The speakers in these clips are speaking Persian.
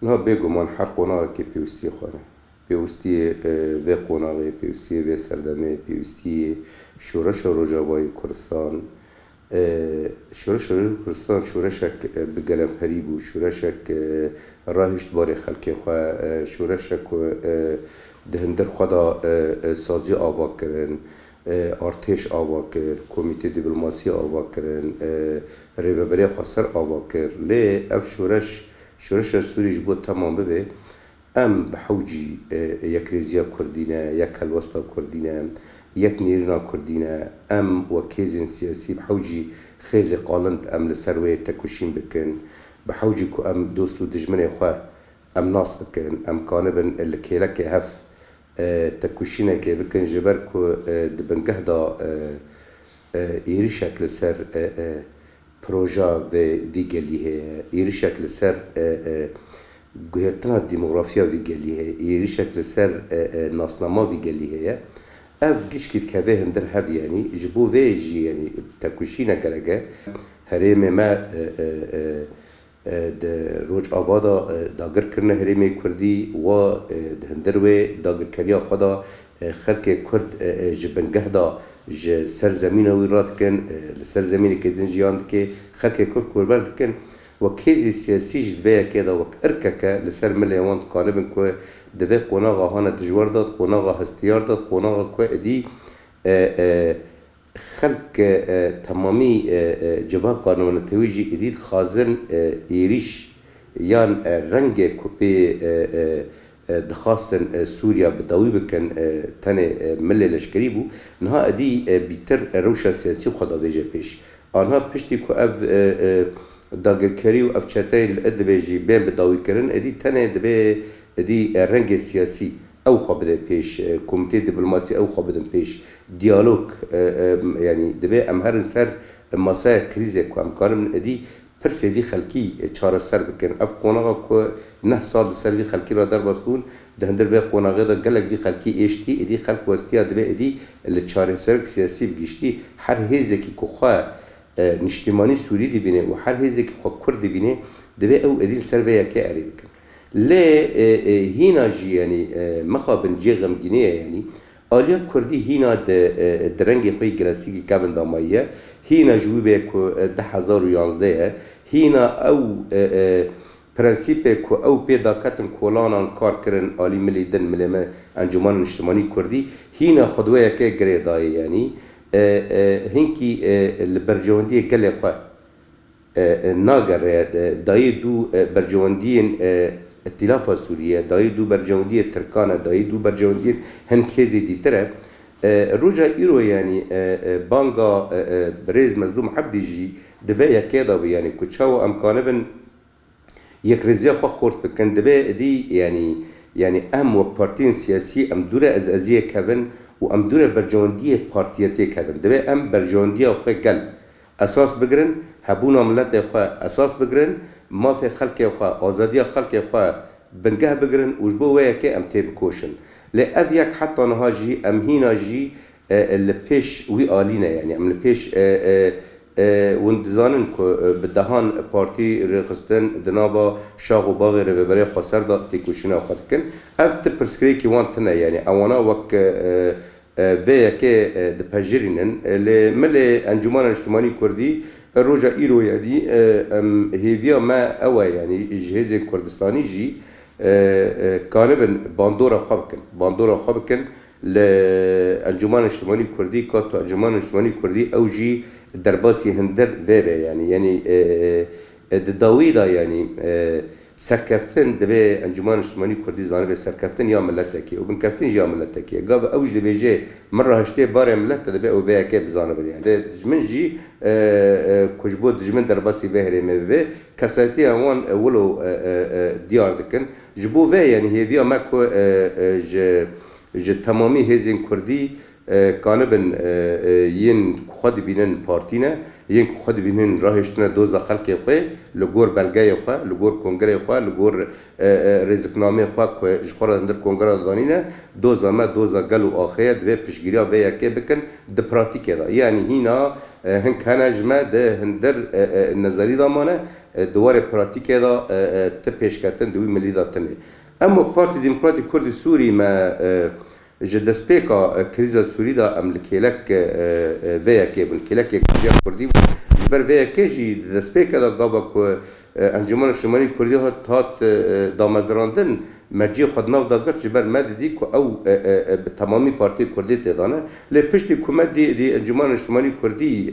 نه بگمان هر قناغ که پیوستی خانه پیوستی و قناغ پیوستی و سردمه پیوستی شورش روجاوای کردستان شورش کردستان شورشک بگلم پریبو شورشک راهشت بار خلق خواه شورشک دهندر خدا سازی آوا کرن ارتش آوا کرد کمیته دیپلماسی آوا کرد ریوبری خسر آوا کرد لی اف شورش سوریش بود تمام ببه ام بحوجی یک ریزیا کردینه یک کلوستا کردینه یک نیرنا کردینه ام و کیزن سیاسی بحوجی خیز قالند ام لسروی تکوشین بکن بحوجی کو ام دوستو دجمنه خواه ام ناس بکن ام کانبن الکیلک هف تکوشینه که بکن جبر کو دبنگه دا ایری شکل سر پروژا و ویگلیه ایری شکل سر گوهرتنا دیموگرافیا ویگلیه ایری شکل سر ناسناما ویگلیه اف گیش کید که به هندر هف یعنی جبو ویجی یعنی تکوشینه گرگه هریم ما روج آوادا داگر کرنه هرمی کردی و هندر و داگر کریا خدا خلق کرد جبنگه دا سرزمین وی راد کن سرزمینی که دن جیان که خلق کرد کربرد کن و کیزی سیاسی جدوه که دا وک ارکه که لسر ملیوان قانبن که دوه قناغا هانا دجوار داد قناغا هستیار داد قناغا که ادی خلق تمامی جواب قانون تویجی ادید خازن ایریش یان رنگ کپی دخواستن سوریا بداوی بکن تنه ملی لشکری بو نها ادی بیتر روشا سیاسی خدا ویجه پیش آنها پشتی که اف داگرکری و اف چطای الادبیجی بین بداوی کرن ادی تنه دبی ادی رنگ سیاسی او خابده پیش کمیته دیپلماسی او خابده پیش دیالوگ یعنی دبی امهرن سر مسای کریزه که امکانم ادی پر سوی خلکی چهار سر بکن اف قناغا که نه سال سر وی خلکی را در باسون دهندر وی قناغا دا گلک وی خلکی ایشتی ادی خلق وستیا دبی ادی لچهار سر سیاسی بگیشتی هر هیزه که خواه نشتیمانی سوری دی بینه و هر هیزه که خواه کرد دی بینه دبی او ادی سر وی یکی اری بکن لی هینا جی یعنی مخابن جی غمگینه یعنی آلیا کردی هینا درنگی خوی گراسیگی کبن داماییه هینا جویبه که 1011 هینا او پرنسیپه که او پیدا کتن کولانان کار کرن آلی ملی دن ملی انجمان اجتماعی کردی هینا خدوه که گره دایه یعنی هنکی برجواندی گله خواه ناگر دای دو برجواندین ائتلاف سوریه دای دو برجواندی ترکانه دای دو برجواندی هنکیزی دیتره روجا ایرو یعنی بانگا بریز مزدوم عبدی جی دوه یکی دابه یعنی کچاو امکانه بن یک رزیا خواه خورد بکن دوه دی یعنی ام و پارتین سیاسی ام دوره از ازیه کون و ام دوره برجواندی پارتیتی کون دوه ام برجواندی خواه گل اساس بگرن هبونا ملت خواه اساس بگرن ما في خلق خواه آزادی خلق خواه بنگه بگرن وجبو ویا که ام تیب کوشن لأفيك حتى نهاجي ام هينا جي لبيش وي آلينا يعني ام لبيش وندزانن كو بدهان بارتي رخصتن دنابا شاغ و باغي رببري خسر دا تيكوشينا خدكن افت برسكريكي وانتنا يعني اوانا وك ويا كي دباجرينن لملي انجمان اجتماعي كردي روجا ايرو يعني هيفيا ما اوا يعني جهاز كردستاني جي كانبن باندورا خابكن لانجمان اجتماعي كردي كاتو انجمان اجتماعي كردي او جي درباسي هندر ويبه يعني داويدا يعني سرکفتن دبی انجمن اجتماعی کردی زانه سرکفتن یا ملتکی و بنکفتن یا ملتکی گاو اوج دبی جه مره هشته بار ملت دبی او ویا که بزانه بری یعنی دجمن جی کجبود دجمن در باسی وهره مبه کساتی آن ولو دیار دکن جبو و یعنی هیویا مکو ج تمامی هزین کردی کانبن ین خود بینن پارتینه ین خود بینن راهشتنه دوزا خلق خواه لگور بلگه خواه لگور کنگره خواه لگور رزقنامه خواه که جخورا اندر کنگره دانینه دوزا گل و آخه دوی پشگیری و یکی بکن ده پراتیکه دا یعنی هینا هنگ هنجمه ده هندر نظری دامانه دوار پراتیکه دا تپیش کتن دوی ملی داتنه. اما پارتی دموکراتی کرد سوری ما جدسپیکا کریزا سوری دا ام لکیلک ویا که بون کیلک کردی کردی جبر ویا که جی دسپیکا دا گاوا که انجمن شمالی کردی هات دامزراندن مجی خود ناف دا گرد جبر مددی که او تمامی پارتی کردی تدانه لی پشتی کمد دی انجمن شمالی کردی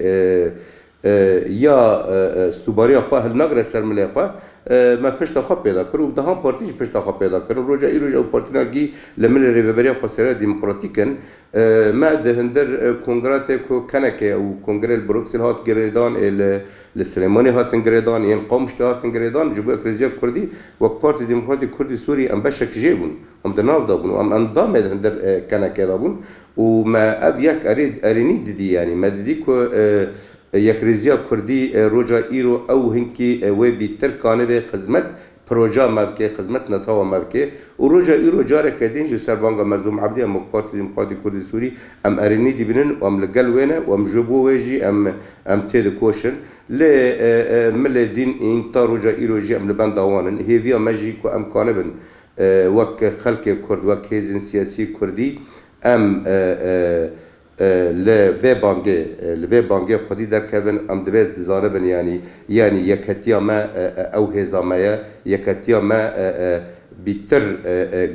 یا استوباری خواه هل نگره سرمله خواه ما پشت خواه پیدا کرد و دهان پارتیش پشت خواه پیدا کرد روزا ای روزا و پارتی نگی لمل ریوبری خسره دموکراتیکن ما دهندر کنگرات کو کنکه او کنگره بروکسل هات گریدان السلیمانی هات گریدان این قومش هات گریدان جبو اکرزیا کردی و پارتی دموکراتی کردی سوری ام بشک جیبون ام دناف دابون و ام اندام دهندر کنکه دابون و ما اف یک ارینی دیدی یعنی ما دیدی که یک ریزیا کردی روزا ایرو او هنکی و بیتر کانه به خدمت پروژه مبکه خدمت نتاوا مبکه و روزا ایرو جاره کدین جو سربانگا مرزوم عبدی ام پارتی دموکراتی کردی سوری ام ارینی دی بینن و ام لگل وینه و ام جبو ویجی ام تید کوشن ل مل دین این تا روزا ایرو جی ام لبند دوانن هیویا مجی کو ام کانه بن وک خلق کرد وک هزین سیاسی کردی ام لوی بانگه خودی در کهون ام دبید زانبن یعنی یکتیا ما او هزامه یکتیا ما بیتر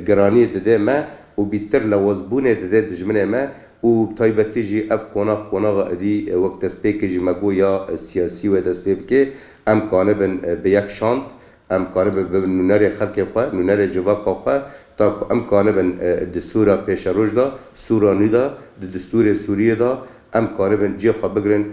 گرانی دده ما و بیتر لوزبونه دده دجمنه ما و طایبتی جی اف قناغ ادی وقت دسپیک جی مگو یا سیاسی و دسپیک که ام کانبن به یک شانت ام کانبن به نونر خلق خواه نونر جواک خواه تا ام کانبن دستورا پیش روش دا سورانی دا دستور سوریه دا ام کانبن جی خواه بگرن